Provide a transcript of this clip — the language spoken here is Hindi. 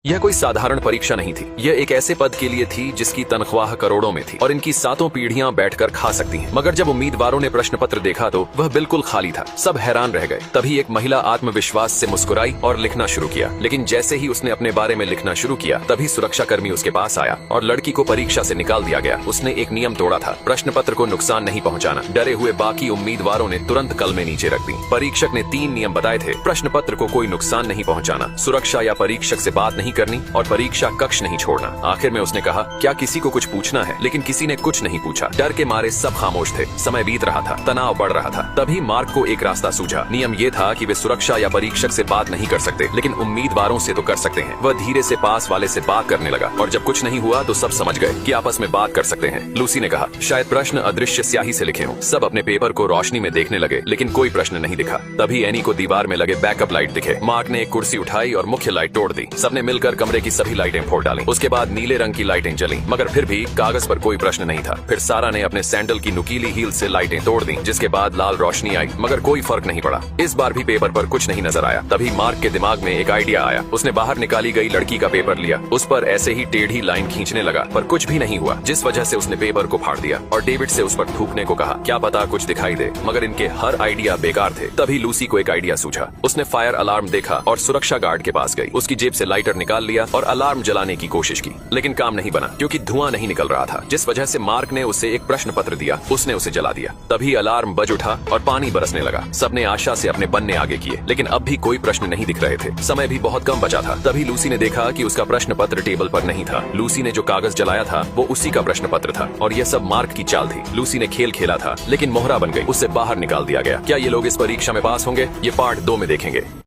यह कोई साधारण परीक्षा नहीं थी। यह एक ऐसे पद के लिए थी जिसकी तनख्वाह करोड़ों में थी और इनकी सातों पीढ़ियां बैठकर खा सकती हैं। मगर जब उम्मीदवारों ने प्रश्न पत्र देखा तो वह बिल्कुल खाली था। सब हैरान रह गए। तभी एक महिला आत्मविश्वास से मुस्कुराई और लिखना शुरू किया। लेकिन जैसे ही उसने अपने बारे में लिखना शुरू किया तभी सुरक्षाकर्मी उसके पास आया और लड़की को परीक्षा से निकाल दिया गया। उसने एक नियम तोड़ा था, प्रश्न पत्र को नुकसान नहीं पहुँचाना। डरे हुए बाकी उम्मीदवारों ने तुरंत कलमे नीचे रख दी। परीक्षक ने 3 नियम बताए थे। प्रश्न पत्र को कोई नुकसान नहीं पहुँचाना, सुरक्षा या परीक्षक से बात नहीं करनी और परीक्षा कक्ष नहीं छोड़ना। आखिर में उसने कहा, क्या किसी को कुछ पूछना है? लेकिन किसी ने कुछ नहीं पूछा। डर के मारे सब खामोश थे। समय बीत रहा था, तनाव बढ़ रहा था। तभी मार्क को एक रास्ता सूझा। नियम ये था कि वे सुरक्षा या परीक्षक से बात नहीं कर सकते, लेकिन उम्मीदवारों से तो कर सकते हैं। वह धीरे से पास वाले से बात करने लगा और जब कुछ नहीं हुआ तो सब समझ गए कि आपस में बात कर सकते हैं। लूसी ने कहा, शायद प्रश्न अदृश्य स्याही से लिखे हों। सब अपने पेपर को रोशनी में देखने लगे, लेकिन कोई प्रश्न नहीं दिखा। तभी एनी को दीवार में लगे बैकअप लाइट दिखे। मार्क ने एक कुर्सी उठाई और मुख्य लाइट तोड़ दी। सबने मिलकर कमरे की सभी लाइटें फोड़ डाली। उसके बाद नीले रंग की लाइटें जली, मगर फिर भी कागज पर कोई प्रश्न नहीं था। फिर सारा ने अपने सैंडल की नुकीली हील से लाइटें तोड़ दी, जिसके बाद लाल रोशनी आई, मगर कोई फर्क नहीं पड़ा। इस बार भी पेपर पर कुछ नहीं नजर आया। तभी मार्क के दिमाग में एक आइडिया आया। उसने बाहर निकाली गई लड़की का पेपर लिया, उस पर ऐसे ही टेढ़ी लाइन खींचने लगा, पर कुछ भी नहीं हुआ, जिस वजह से उसने पेपर को फाड़ दिया और डेविड से उस पर थूकने को कहा। क्या पता कुछ दिखाई दे, मगर इनके हर आइडिया बेकार थे। तभी लूसी को एक आइडिया सूझा। उसने फायर अलार्म देखा और सुरक्षा गार्ड के पास गई। उसकी जेब से लाइटर निकाल लिया और अलार्म जलाने की कोशिश की, लेकिन काम नहीं बना क्योंकि धुआं नहीं निकल रहा था, जिस वजह से मार्क ने उसे एक प्रश्न पत्र दिया। उसने उसे जला दिया। तभी अलार्म बज उठा और पानी बरसने लगा। सबने आशा से अपने पन्ने आगे किए, लेकिन अब भी कोई प्रश्न नहीं दिख रहे थे। समय भी बहुत कम बचा था। तभी लूसी ने देखा कि उसका प्रश्न पत्र टेबल पर नहीं था। लूसी ने जो कागज जलाया था वो उसी का प्रश्न पत्र था और यह सब मार्क की चाल थी। लूसी ने खेल खेला था, लेकिन मोहरा बन गई। उसे बाहर निकाल दिया गया। क्या ये लोग इस परीक्षा में पास होंगे? ये पार्ट 2 में देखेंगे।